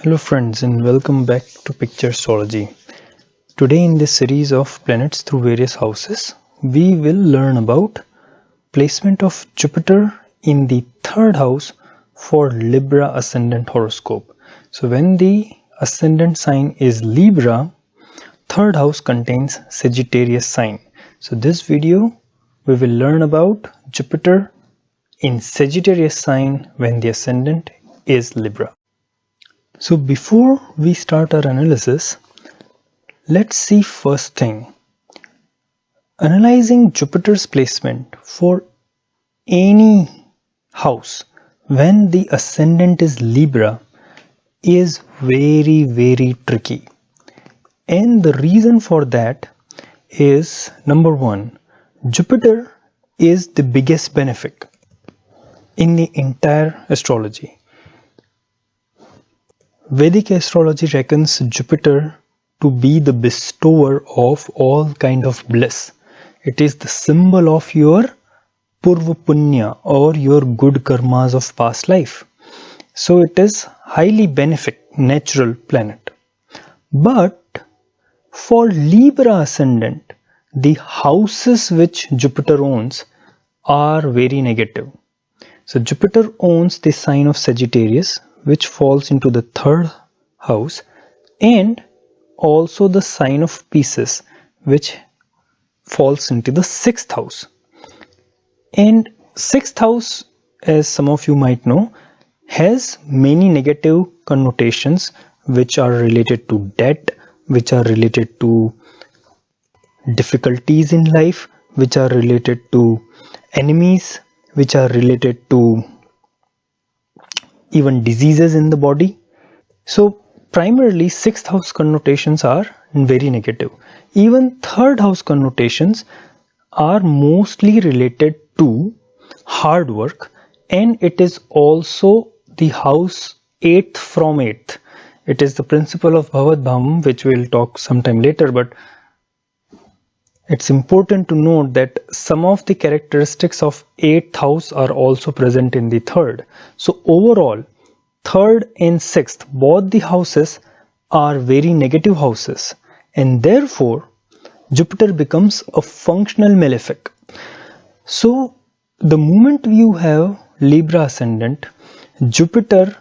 Hello friends and welcome back to Picture Astrology. Today in this series of planets through various houses, we will learn about placement of Jupiter in the third house for Libra Ascendant horoscope. So when the ascendant sign is Libra, third house contains Sagittarius sign. So this video we will learn about Jupiter in Sagittarius sign when the ascendant is Libra. So before we start our analysis, let's see first thing. Analyzing Jupiter's placement for any house when the ascendant is Libra is very tricky. And the reason for that is number one, Jupiter is the biggest benefic in the entire astrology. Vedic astrology reckons Jupiter to be the bestower of all kind of bliss. It is the symbol of your purva punya or your good karmas of past life. So it is highly benefic, natural planet. But for Libra ascendant, the houses which Jupiter owns are very negative. So Jupiter owns the sign of Sagittarius, which falls into the third house, and also the sign of Pisces, which falls into the sixth house. And sixth house, as some of you might know, has many negative connotations which are related to debt, which are related to difficulties in life, which are related to enemies, which are related to even diseases in the body. So primarily sixth house connotations are very negative. Even third house connotations are mostly related to hard work, and it is also the house 8th from 8th. It is the principle of Bhavad Bhavam, which we'll talk sometime later, but it's important to note that some of the characteristics of 8th house are also present in the third. So overall, third and 6th, both the houses are very negative houses, and therefore Jupiter becomes a functional malefic. So the moment you have Libra ascendant, Jupiter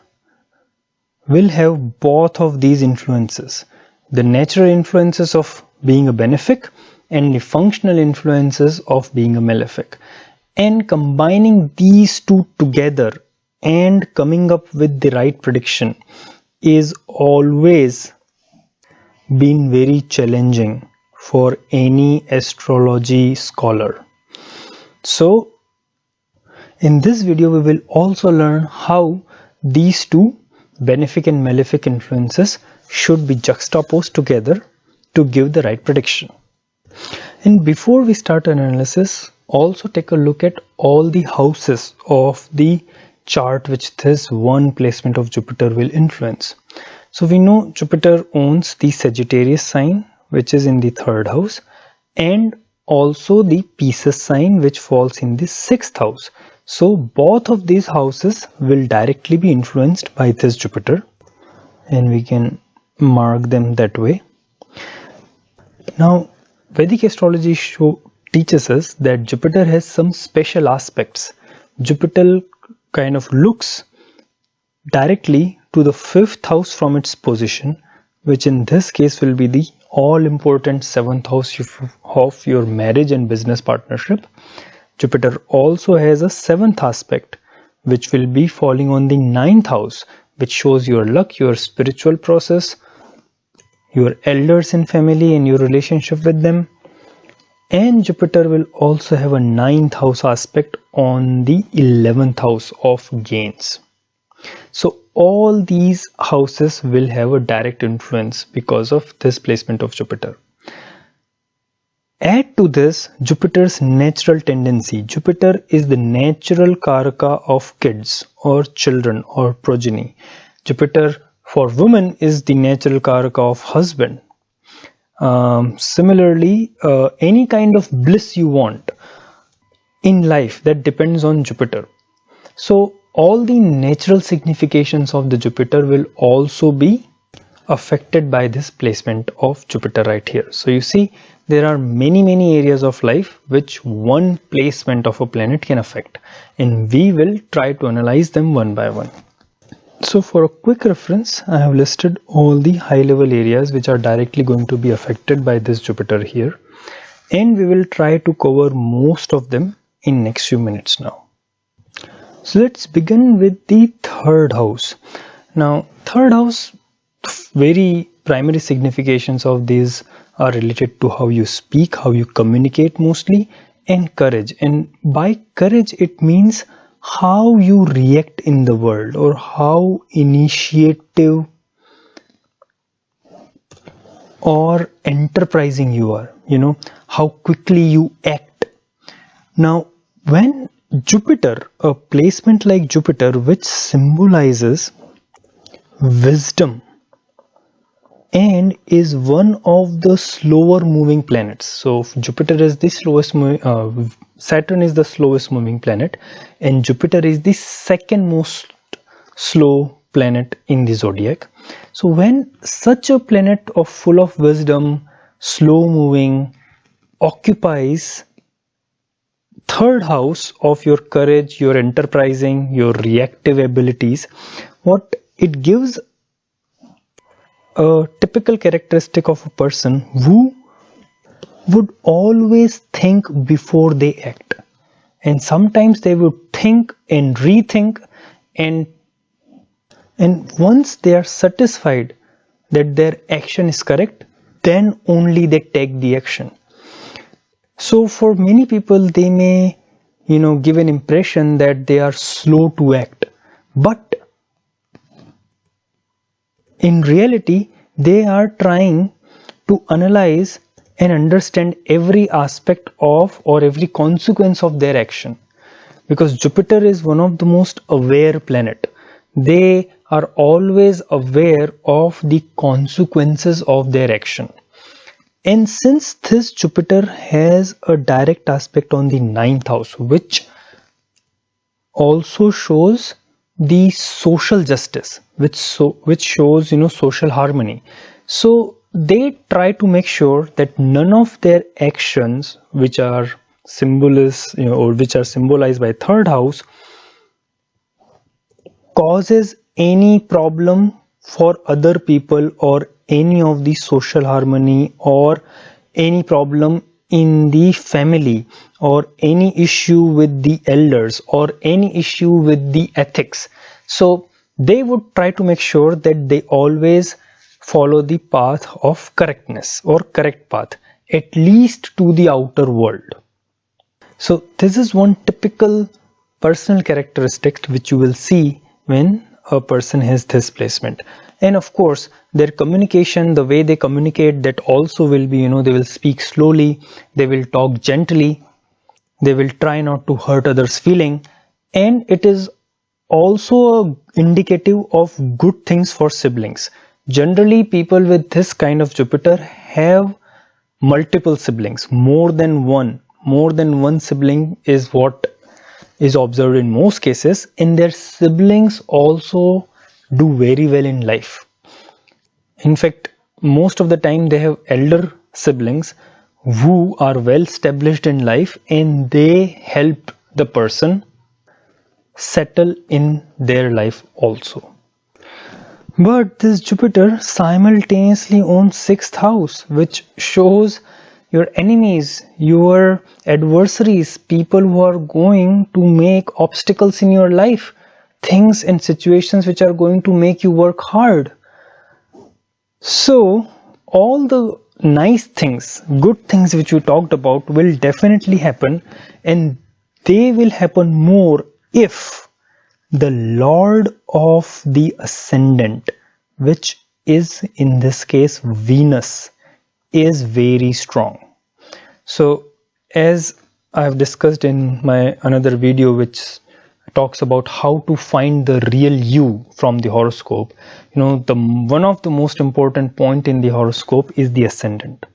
will have both of these influences, the natural influences of being a benefic and the functional influences of being a malefic, and combining these two together and coming up with the right prediction is always been very challenging for any astrology scholar. So in this video we will also learn how these two benefic and malefic influences should be juxtaposed together to give the right prediction. And before we start an analysis, also take a look at all the houses of the chart which this one placement of Jupiter will influence. So we know Jupiter owns the Sagittarius sign, which is in the third house, and also the Pisces sign, which falls in the sixth house. So both of these houses will directly be influenced by this Jupiter, and we can mark them that way. Now Vedic astrology teaches us that Jupiter has some special aspects. Jupiter kind of looks directly to the fifth house from its position, which in this case will be the all important seventh house of your marriage and business partnership. Jupiter also has a seventh aspect, which will be falling on the ninth house, which shows your luck, your spiritual process, your elders in family and your relationship with them. And Jupiter will also have a ninth house aspect on the 11th house of gains. So all these houses will have a direct influence because of this placement of Jupiter. Add to this Jupiter's natural tendency. Jupiter is the natural karaka of kids or children or progeny. Jupiter for women is the natural karaka of husband. Similarly, any kind of bliss you want in life, that depends on Jupiter. So all the natural significations of the Jupiter will also be affected by this placement of Jupiter right here. So you see, there are many areas of life which one placement of a planet can affect, and we will try to analyze them one by one. So for a quick reference, I have listed all the high level areas which are directly going to be affected by this Jupiter here, and we will try to cover most of them in next few minutes now. So let's begin with the third house. Now third house, very primary significations of these are related to how you speak, how you communicate mostly, and courage. And by courage it means how you react in the world, or how initiative or enterprising you are, how quickly you act. Now when Jupiter, a placement like Jupiter which symbolizes wisdom and is one of the slower moving planets. So Jupiter is the slowest Saturn is the slowest moving planet, and Jupiter is the second most slow planet in the zodiac. So when such a planet of full of wisdom, slow moving, occupies third house of your courage, your enterprising, your reactive abilities, what it gives a typical characteristic of a person who would always think before they act, and sometimes they would think and rethink, and once they are satisfied that their action is correct, then only they take the action. So for many people, they may give an impression that they are slow to act, but in reality they are trying to analyze and understand every aspect of, or every consequence of their action, because Jupiter is one of the most aware planet. They are always aware of the consequences of their action. And since this Jupiter has a direct aspect on the 9th house, which also shows the social justice, which shows social harmony, so they try to make sure that none of their actions which are or which are symbolized by third house causes any problem for other people, or any of the social harmony, or any problem in the family, or any issue with the elders, or any issue with the ethics. So they would try to make sure that they always follow the path of correctness, or correct path, at least to the outer world. So this is one typical personal characteristic which you will see when a person has this placement. And of course their communication, the way they communicate, that also will be, they will speak slowly, they will talk gently, they will try not to hurt others' feeling, and it is also indicative of good things for siblings. Generally people with this kind of Jupiter have multiple siblings, more than one sibling is what is observed in most cases, and their siblings also do very well in life. In fact, most of the time they have elder siblings who are well established in life, and they help the person settle in their life also. But this Jupiter simultaneously owns 6th house, which shows your enemies, your adversaries, people who are going to make obstacles in your life, things and situations which are going to make you work hard. So all the nice things, good things which we talked about will definitely happen, and they will happen more if the Lord of the Ascendant, which is in this case Venus, is very strong. So as I've discussed in my another video which talks about how to find the real you from the horoscope, one of the most important point in the horoscope is the ascendant,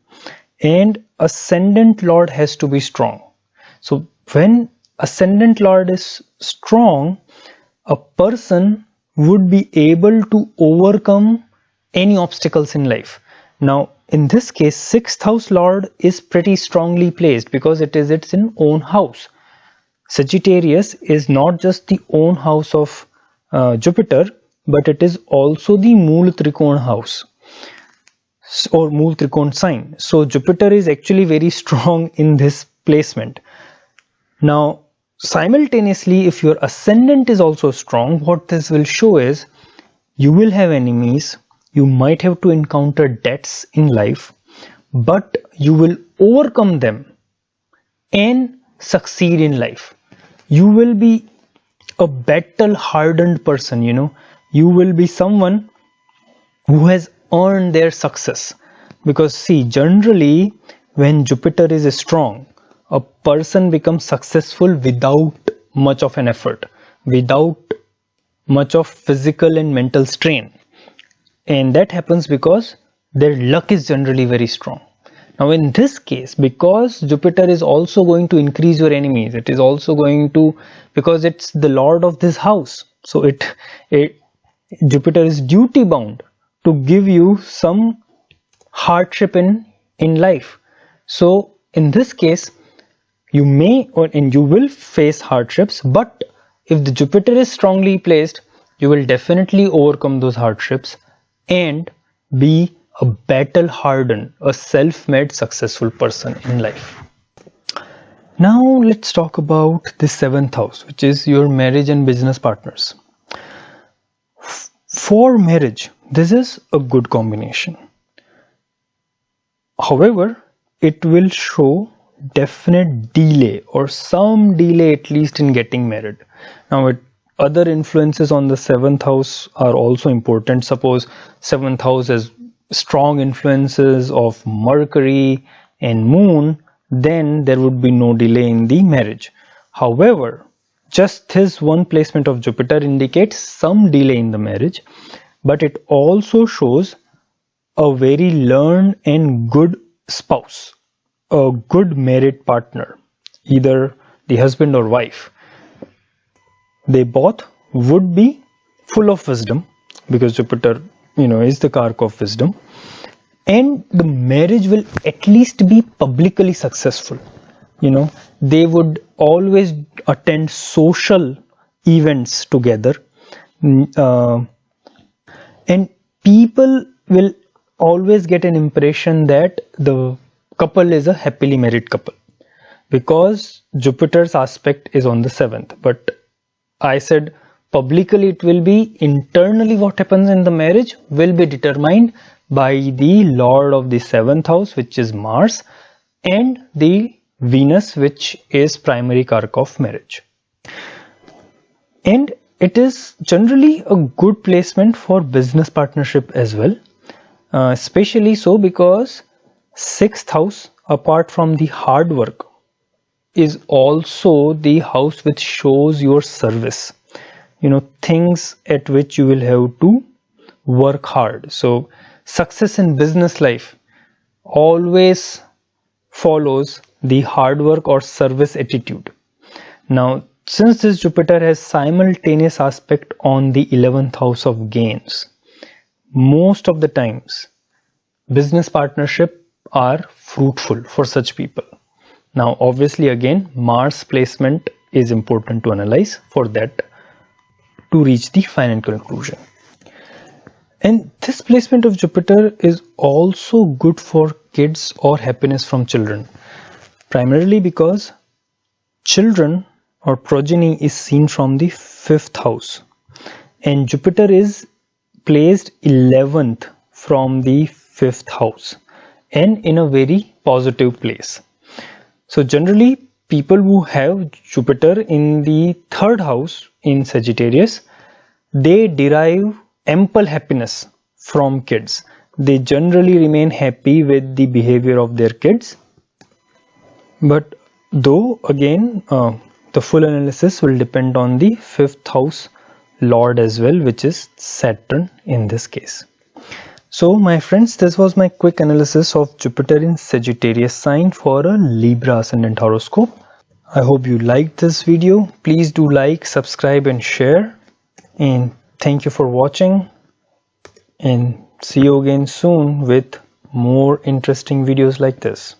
and ascendant lord has to be strong. So when ascendant lord is strong, a person would be able to overcome any obstacles in life. Now, in this case, 6th house lord is pretty strongly placed because it is its own house. Sagittarius is not just the own house of Jupiter, but it is also the Mool Trikona house or Mool Trikona sign. So Jupiter is actually very strong in this placement. Now, simultaneously, if your ascendant is also strong, what this will show is you will have enemies, you might have to encounter debts in life, but you will overcome them and succeed in life. You will be a battle hardened person, you will be someone who has earned their success. Because see, generally when Jupiter is strong, a person becomes successful without much of an effort, without much of physical and mental strain. And that happens because their luck is generally very strong. Now in this case, because Jupiter is also going to increase your enemies, it is also going to, because it's the lord of this house, so Jupiter is duty bound to give you some hardship in life. So in this case, you may and you will face hardships, but if the Jupiter is strongly placed, you will definitely overcome those hardships and be a battle hardened, a self-made successful person in life. Now let's talk about the 7th house, which is your marriage and business partners. For marriage, this is a good combination. However, it will show definite delay or some delay at least in getting married. Now other influences on the 7th house are also important. Suppose 7th house has strong influences of Mercury and Moon, then there would be no delay in the marriage. However, just this one placement of Jupiter indicates some delay in the marriage, but it also shows a very learned and good spouse, a good married partner, either the husband or wife. They both would be full of wisdom because Jupiter, is the Karaka of wisdom, and the marriage will at least be publicly successful. They would always attend social events together, and people will always get an impression that the couple is a happily married couple because Jupiter's aspect is on the 7th. But I said publicly it will be, internally what happens in the marriage will be determined by the lord of the 7th house, which is Mars, and the Venus, which is primary Karaka of marriage. And it is generally a good placement for business partnership as well, especially so because 6th house, apart from the hard work, is also the house which shows your service, things at which you will have to work hard. So success in business life always follows the hard work or service attitude. Now, since this Jupiter has simultaneous aspect on the 11th house of gains, most of the times business partnership are fruitful for such people. Now, obviously, again, Mars placement is important to analyze for that to reach the final conclusion. And this placement of Jupiter is also good for kids or happiness from children, primarily because children or progeny is seen from the 5th house, and Jupiter is placed 11th from the 5th house and in a very positive place. So generally people who have Jupiter in the 3rd house in Sagittarius, they derive ample happiness from kids. They generally remain happy with the behavior of their kids. But though again the full analysis will depend on the 5th house lord as well, which is Saturn in this case. So my friends, this was my quick analysis of Jupiter in Sagittarius sign for a Libra Ascendant horoscope. I hope you liked this video. Please do like, subscribe and share. and thank you for watching, and see you again soon with more interesting videos like this.